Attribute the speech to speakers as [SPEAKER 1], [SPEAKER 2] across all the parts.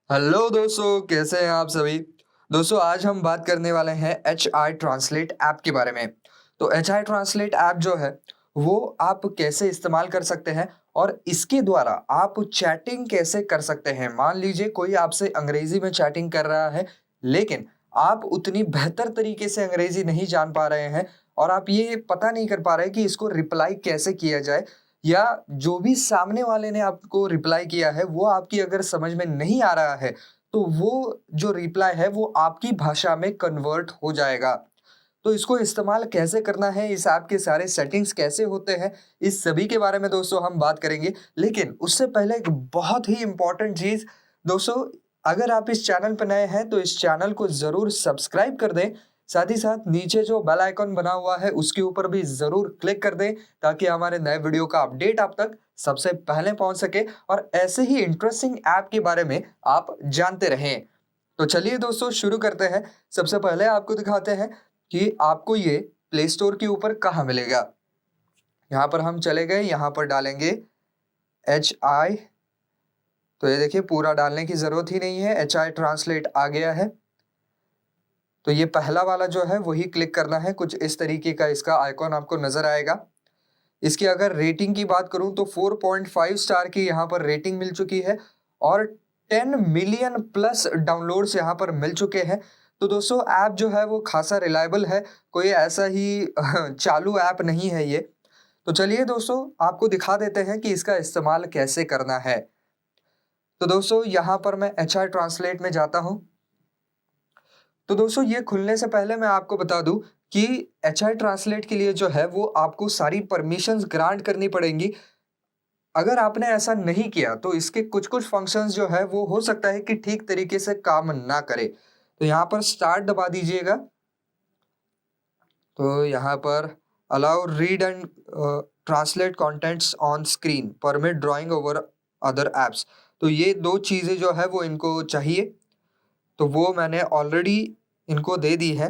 [SPEAKER 1] Hello दोस्तों, कैसे हैं आप सभी। दोस्तों, आज हम बात करने वाले हैं एच आई ट्रांसलेट ऐप के बारे में। तो एच आई ट्रांसलेट ऐप जो है वो आप कैसे इस्तेमाल कर सकते हैं और इसके द्वारा आप चैटिंग कैसे कर सकते हैं। मान लीजिए कोई आपसे अंग्रेजी में चैटिंग कर रहा है, लेकिन आप उतनी बेहतर तरीके से अंग्रेजी नहीं जान पा रहे हैं और आप ये पता नहीं कर पा रहे कि इसको रिप्लाई कैसे किया जाए, या जो भी सामने वाले ने आपको रिप्लाई किया है वो आपकी अगर समझ में नहीं आ रहा है, तो वो जो रिप्लाई है वो आपकी भाषा में कन्वर्ट हो जाएगा। तो इसको इस्तेमाल कैसे करना है, इस ऐप के सारे सेटिंग्स कैसे होते हैं, इस सभी के बारे में दोस्तों हम बात करेंगे। लेकिन उससे पहले एक बहुत ही इम्पोर्टेंट चीज़ दोस्तों, अगर आप इस चैनल पर नए हैं तो इस चैनल को ज़रूर सब्सक्राइब कर दें। साथ ही साथ नीचे जो बेल आइकॉन बना हुआ है उसके ऊपर भी ज़रूर क्लिक कर दें, ताकि हमारे नए वीडियो का अपडेट आप तक सबसे पहले पहुंच सके और ऐसे ही इंटरेस्टिंग ऐप के बारे में आप जानते रहें। तो चलिए दोस्तों, शुरू करते हैं। सबसे पहले आपको दिखाते हैं कि आपको ये प्ले स्टोर के ऊपर कहाँ मिलेगा। यहाँ पर हम चले गए, यहाँ पर डालेंगे एच आई। तो ये देखिए, पूरा डालने की ज़रूरत ही नहीं है, एच आई ट्रांसलेट आ गया है। तो ये पहला वाला जो है वही क्लिक करना है। कुछ इस तरीके का इसका आइकॉन आपको नज़र आएगा। इसकी अगर रेटिंग की बात करूं तो 4.5 स्टार की यहाँ पर रेटिंग मिल चुकी है और 10 मिलियन प्लस डाउनलोड्स यहाँ पर मिल चुके हैं। तो दोस्तों, ऐप जो है वो खासा रिलायबल है, कोई ऐसा ही चालू ऐप नहीं है ये। तो चलिए दोस्तों, आपको दिखा देते हैं कि इसका इस्तेमाल कैसे करना है। तो दोस्तों, यहाँ पर मैं एच आई ट्रांसलेट में जाता हूँ। तो दोस्तों, ये खुलने से पहले मैं आपको बता दूं कि एच आई ट्रांसलेट के लिए जो है वो आपको सारी परमिशंस ग्रांट करनी पड़ेंगी। अगर आपने ऐसा नहीं किया तो इसके कुछ-कुछ फंक्शंस जो है वो हो सकता है कि ठीक तरीके से काम ना करे। तो यहाँ पर स्टार्ट दबा दीजिएगा। तो यहाँ पर allow read and translate contents on screen, permit drawing over other apps. तो ये 2 चीज़ें जो है वो इनको चाहिए, तो वो मैंने ऑलरेडी इनको दे दी है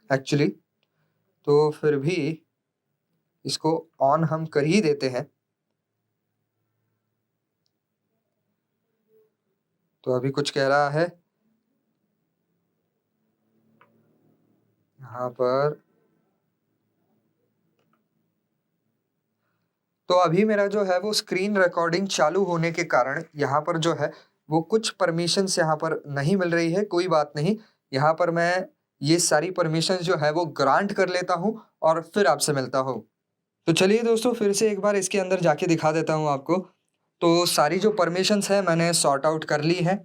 [SPEAKER 1] एक्चुअली। तो फिर भी इसको ऑन हम कर ही देते हैं। तो अभी कुछ कह रहा है यहाँ पर। तो अभी मेरा जो है वो स्क्रीन रिकॉर्डिंग चालू होने के कारण यहाँ पर जो है वो कुछ परमिशंस यहाँ पर नहीं मिल रही है। कोई बात नहीं, यहाँ पर मैं ये सारी परमिशंस जो है वो ग्रांट कर लेता हूँ और फिर आपसे मिलता हूँ। तो चलिए दोस्तों, फिर से एक बार इसके अंदर जाके दिखा देता हूँ आपको। तो सारी जो परमिशंस है मैंने सॉर्ट आउट कर ली है।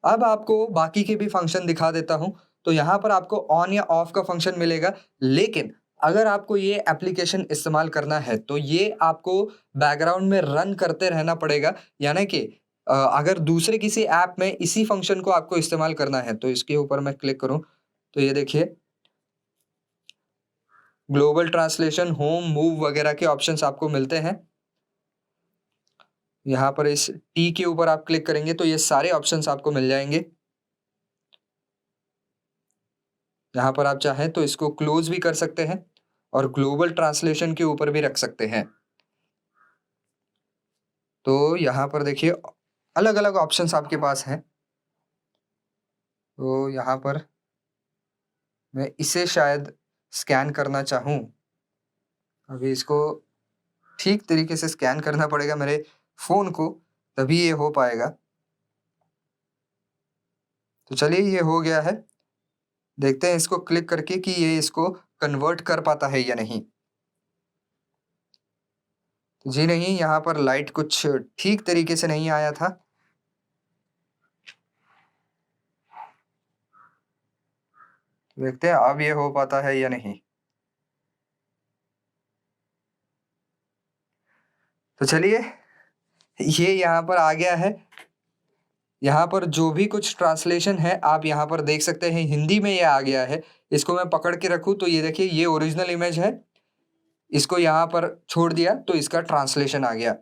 [SPEAKER 1] अब आपको बाकी के भी फंक्शन दिखा देता हूँ। तो यहाँ पर आपको ऑन या ऑफ का फंक्शन मिलेगा, लेकिन अगर आपको ये एप्लीकेशन इस्तेमाल करना है तो ये आपको बैकग्राउंड में रन करते रहना पड़ेगा। यानी कि अगर दूसरे किसी ऐप में इसी फंक्शन को आपको इस्तेमाल करना है तो इसके ऊपर मैं क्लिक करूँ तो ये देखिए, ग्लोबल ट्रांसलेशन, होम, मूव वगैरह के ऑप्शंस आपको मिलते हैं। यहाँ पर इस टी के ऊपर आप क्लिक करेंगे तो ये सारे ऑप्शंस आपको मिल जाएंगे। यहाँ पर आप चाहें तो इसको क्लोज भी कर सकते हैं और ग्लोबल ट्रांसलेशन के ऊपर भी रख सकते हैं। तो यहाँ पर देखिए, अलग-अलग ऑप्शंस आपके पास हैं। तो यहाँ पर मैं इसे शायद स्कैन करना चाहूँ। अभी इसको ठीक तरीके से स्कैन करना पड़ेगा मेरे फ़ोन को, तभी ये हो पाएगा। तो चलिए, ये हो गया है। देखते हैं इसको क्लिक करके कि ये इसको कन्वर्ट कर पाता है या नहीं। जी नहीं, यहाँ पर लाइट कुछ ठीक तरीके से नहीं आया था। देखते हैं अब ये हो पाता है या नहीं। तो चलिए, ये यहाँ पर आ गया है। यहाँ पर जो भी कुछ ट्रांसलेशन है आप यहाँ पर देख सकते हैं, हिंदी में ये आ गया है। इसको मैं पकड़ के रखूँ तो ये देखिए, ये ओरिजिनल इमेज है। इसको यहाँ पर छोड़ दिया तो इसका ट्रांसलेशन आ गया।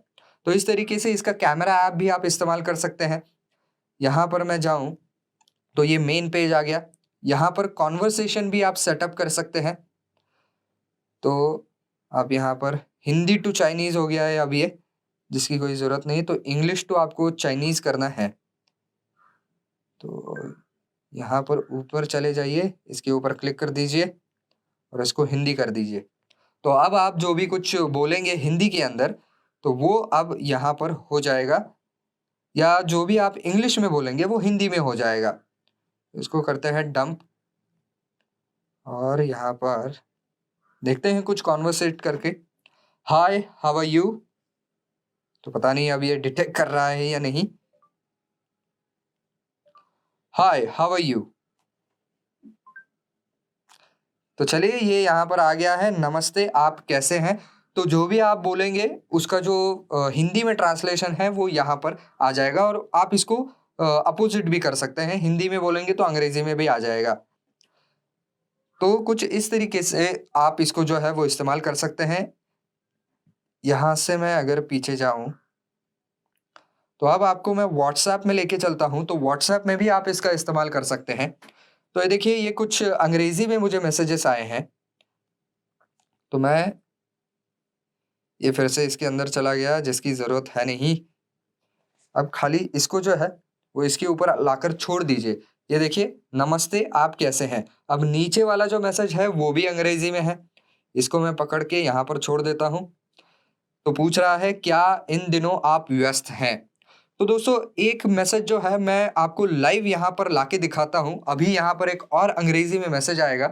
[SPEAKER 1] तो इस तरीके से इसका कैमरा ऐप भी आप इस्तेमाल कर सकते हैं। यहाँ पर मैं जाऊँ तो ये मेन पेज आ गया। यहाँ पर कॉन्वर्सेशन भी आप सेटअप कर सकते हैं। तो आप यहाँ पर हिंदी टू चाइनीज़ हो गया है अब ये। जिसकी कोई ज़रूरत नहीं। तो इंग्लिश टू आपको चाइनीज़ करना है। तो यहाँ पर ऊपर चले जाइए, इसके ऊपर क्लिक कर दीजिए और इसको हिंदी कर दीजिए। तो अब आप जो भी कुछ बोलेंगे हिंदी के अंदर, तो वो अब यहाँ पर हो जाएगा, या जो भी आप इंग्लिश में बोलेंगे वो हिंदी में हो जाएगा। इसको करते हैं डंप और यहाँ पर देखते हैं कुछ कॉन्वर्सेट करके। हाय, हाउ आर यू? तो पता नहीं अब ये डिटेक्ट कर रहा है या नहीं। हाय, हाउ आर यू? तो चलिए ये यहाँ पर आ गया है, नमस्ते, आप कैसे हैं? तो जो भी आप बोलेंगे उसका जो हिंदी में ट्रांसलेशन है वो यहाँ पर आ जाएगा, और आप इसको अपोजिट भी कर सकते हैं, हिंदी में बोलेंगे तो अंग्रेजी में भी आ जाएगा। तो कुछ इस तरीके से आप इसको जो है वो इस्तेमाल कर सकते हैं। यहाँ से मैं अगर पीछे जाऊँ, तो अब आपको मैं व्हाट्सएप में लेके चलता हूँ, तो व्हाट्सएप में भी आप इसका इस्तेमाल कर सकते हैं। तो ये देखिए, ये कुछ अंग्रेजी में मुझे मैसेजेस आए हैं, तो मैं ये फिर से इसके अंदर चला गया जिसकी ज़रूरत है नहीं। अब खाली इसको जो है वो इसके ऊपर लाकर छोड़ दीजिए। ये देखिए, नमस्ते, आप कैसे हैं? अब नीचे वाला जो मैसेज है वो भी अंग्रेजी में है। इसको मैं पकड़ के यहाँ पर छोड़ देता हूँ। तो पूछ रहा है, क्या इन दिनों आप व्यस्त हैं? तो दोस्तों, एक मैसेज जो है मैं आपको लाइव यहाँ पर लाके दिखाता हूँ। अभी यहाँ पर एक और अंग्रेजी में मैसेज आएगा,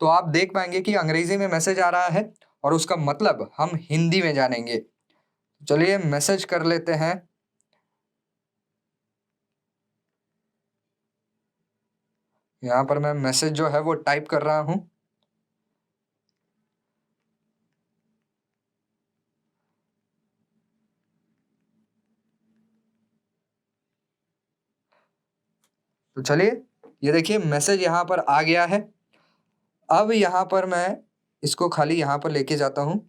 [SPEAKER 1] तो आप देख पाएँगे कि अंग्रेजी में मैसेज आ रहा है और उसका मतलब हम हिंदी में जानेंगे। चलिए मैसेज कर लेते हैं। यहाँ पर मैं मैसेज जो है वो टाइप कर रहा हूँ। तो चलिए, ये देखिए मैसेज यहाँ पर आ गया है। अब यहाँ पर मैं इसको खाली यहाँ पर लेके जाता हूँ।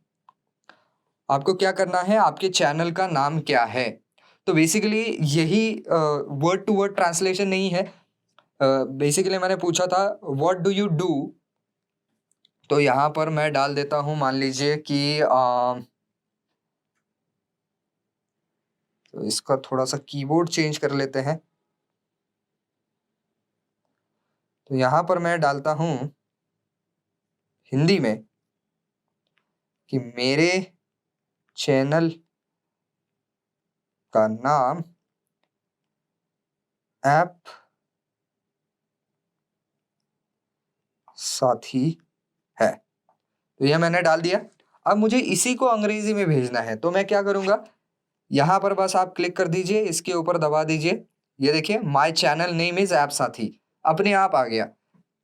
[SPEAKER 1] आपको क्या करना है, आपके चैनल का नाम क्या है? तो बेसिकली यही वर्ड टू वर्ड ट्रांसलेशन नहीं है। बेसिकली मैंने पूछा था व्हाट डू यू डू, तो यहाँ पर मैं डाल देता हूँ, मान लीजिए कि तो इसका थोड़ा सा कीबोर्ड चेंज कर लेते हैं। तो यहाँ पर मैं डालता हूँ हिंदी में कि मेरे चैनल का नाम ऐप साथी है। तो यह मैंने डाल दिया। अब मुझे इसी को अंग्रेजी में भेजना है, तो मैं क्या करूँगा, यहाँ पर बस आप क्लिक कर दीजिए, इसके ऊपर दबा दीजिए। ये देखिए, my channel name is app साथी, अपने आप आ गया।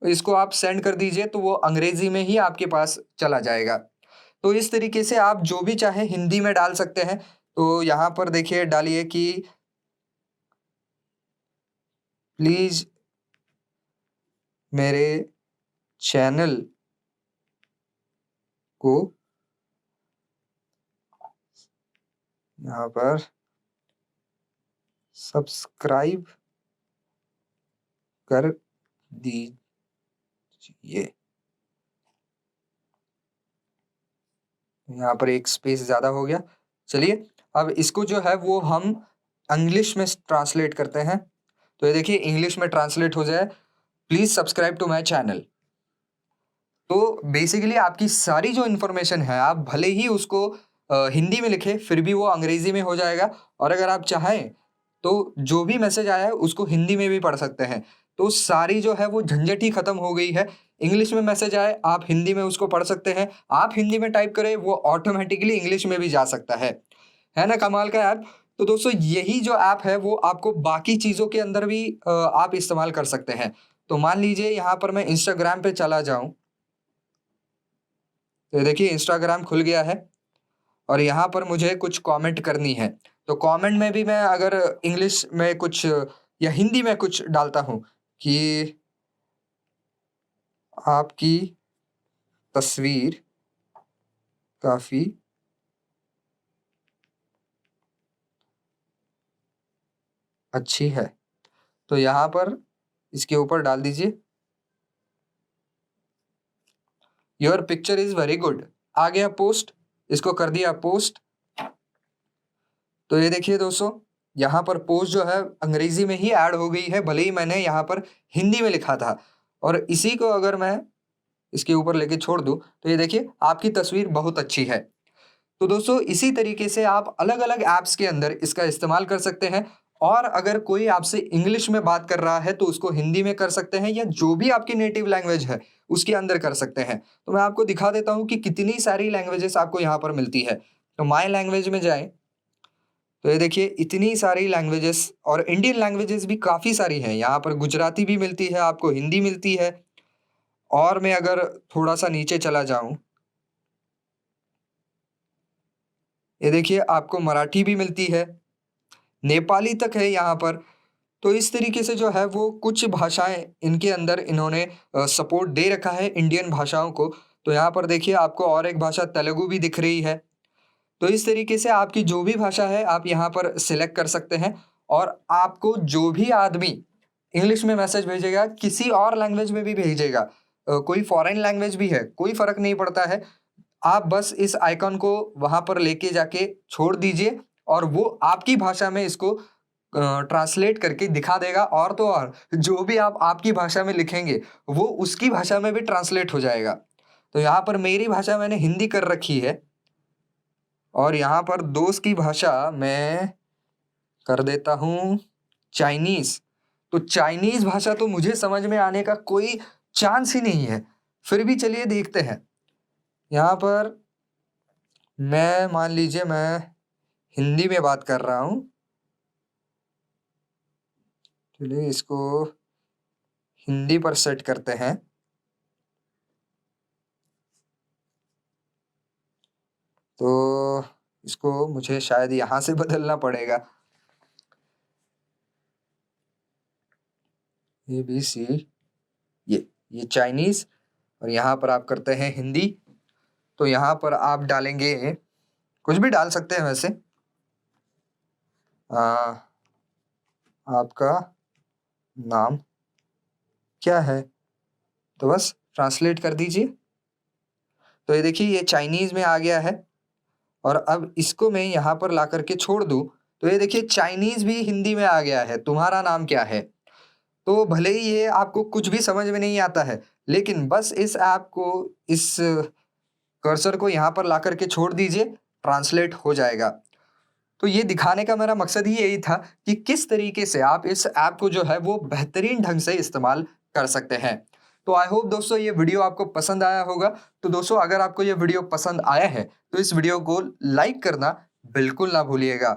[SPEAKER 1] तो इसको आप सेंड कर दीजिए, तो वो अंग्रेजी में ही आपके पास चला जाएगा। तो इस तरीके से आप जो भी चाहे हिंदी में डाल सकते हैं। तो यहाँ पर देखिए डालिए कि प्लीज़ मेरे चैनल को यहाँ पर सब्सक्राइब कर दीजिए। यहाँ पर एक स्पेस ज़्यादा हो गया। चलिए, अब इसको जो है वो हम इंग्लिश में ट्रांसलेट करते हैं। तो ये देखिए, इंग्लिश में ट्रांसलेट हो जाए, please subscribe to my channel. तो बेसिकली आपकी सारी जो इन्फॉर्मेशन है, आप भले ही उसको हिंदी में लिखें, फिर भी वो अंग्रेजी में हो जाएगा। और अगर आप चाहें तो जो भी मैसेज आया है उसको हिंदी में भी पढ़ सकते हैं। तो सारी जो है वो झंझट ही खत्म हो गई है। इंग्लिश में मैसेज आए, आप हिंदी में उसको पढ़ सकते हैं। आप हिंदी में टाइप करें, वो ऑटोमेटिकली इंग्लिश में भी जा सकता है ना कमाल का ऐप? तो दोस्तों, यही जो ऐप है वो आपको बाकी चीज़ों के अंदर भी आप इस्तेमाल कर सकते हैं। तो मान लीजिए यहाँ पर मैं इंस्टाग्राम पे चला जाऊँ, तो ये देखिए इंस्टाग्राम खुल गया है और यहाँ पर मुझे कुछ कमेंट करनी है। तो कमेंट में भी मैं अगर इंग्लिश में कुछ या हिंदी में कुछ डालता हूँ कि आपकी तस्वीर काफ़ी अच्छी है। तो यहाँ पर इसके ऊपर डाल दीजिए, your picture is very good. आ गया पोस्ट, इसको कर दिया पोस्ट। तो ये देखिए दोस्तों, यहाँ पर पोस्ट जो है अंग्रेजी में ही ऐड हो गई है, भले ही मैंने यहाँ पर हिंदी में लिखा था। और इसी को अगर मैं इसके ऊपर लेके छोड़ दूँ, तो ये देखिए आपकी तस्वीर बहुत अच्छी है। तो दोस्तों इसी तरीके से आप अलग-अलग ऐप्स के अंदर इसका इस्तेमाल कर सकते हैं। और अगर कोई आपसे इंग्लिश में बात कर रहा है तो उसको हिंदी में कर सकते हैं, या जो भी आपकी नेटिव लैंग्वेज है उसके अंदर कर सकते हैं। तो मैं आपको दिखा देता हूँ कि कितनी सारी लैंग्वेजेस आपको यहाँ पर मिलती है। तो माय लैंग्वेज में जाएँ, तो ये देखिए इतनी सारी लैंग्वेजेस, और इंडियन लैंग्वेजेस भी काफ़ी सारी हैं। यहाँ पर गुजराती भी मिलती है, आपको हिंदी मिलती है। और मैं अगर थोड़ा-सा नीचे चला जाऊँ, ये देखिए आपको मराठी भी मिलती है, नेपाली तक है यहाँ पर। तो इस तरीके से जो है वो कुछ भाषाएँ इनके अंदर इन्होंने सपोर्ट दे रखा है इंडियन भाषाओं को। तो यहाँ पर देखिए आपको और एक भाषा तेलुगु भी दिख रही है। तो इस तरीके से आपकी जो भी भाषा है आप यहाँ पर सिलेक्ट कर सकते हैं। और आपको जो भी आदमी इंग्लिश में मैसेज भेजेगा, किसी और लैंग्वेज में भी भेजेगा, कोई फॉरेन लैंग्वेज भी है, कोई फ़र्क नहीं पड़ता है। आप बस इस आइकन को वहाँ पर लेके जाके छोड़ दीजिए और वो आपकी भाषा में इसको ट्रांसलेट करके दिखा देगा। और तो और जो भी आप आपकी भाषा में लिखेंगे, वो उसकी भाषा में भी ट्रांसलेट हो जाएगा। तो यहाँ पर मेरी भाषा मैंने हिंदी कर रखी है, और यहाँ पर दोस्त की भाषा मैं कर देता हूँ चाइनीज़। तो चाइनीज़ भाषा तो मुझे समझ में आने का कोई चांस ही नहीं है। फिर भी चलिए देखते हैं। यहाँ पर मैं मान लीजिए मैं हिंदी में बात कर रहा हूँ। चलिए इसको हिंदी पर सेट करते हैं। तो इसको मुझे शायद यहाँ से बदलना पड़ेगा। ABC, ये चाइनीज़, और यहाँ पर आप करते हैं हिंदी। तो यहाँ पर आप डालेंगे, कुछ भी डाल सकते हैं वैसे। आपका नाम क्या है? तो बस ट्रांसलेट कर दीजिए। तो ये देखिए ये चाइनीज़ में आ गया है। और अब इसको मैं यहाँ पर ला कर के छोड़ दूँ, तो ये देखिए चाइनीज़ भी हिंदी में आ गया है, तुम्हारा नाम क्या है? तो भले ही ये आपको कुछ भी समझ में नहीं आता है, लेकिन बस इस ऐप को, इस कर्सर को यहाँ पर ला कर के छोड़ दीजिए, ट्रांसलेट हो जाएगा। तो ये दिखाने का मेरा मकसद ही यही था कि किस तरीके से आप इस ऐप को जो है वो बेहतरीन ढंग से इस्तेमाल कर सकते हैं। तो आई होप दोस्तों ये वीडियो आपको पसंद आया होगा। तो दोस्तों अगर आपको ये वीडियो पसंद आया है तो इस वीडियो को लाइक करना बिल्कुल ना भूलिएगा।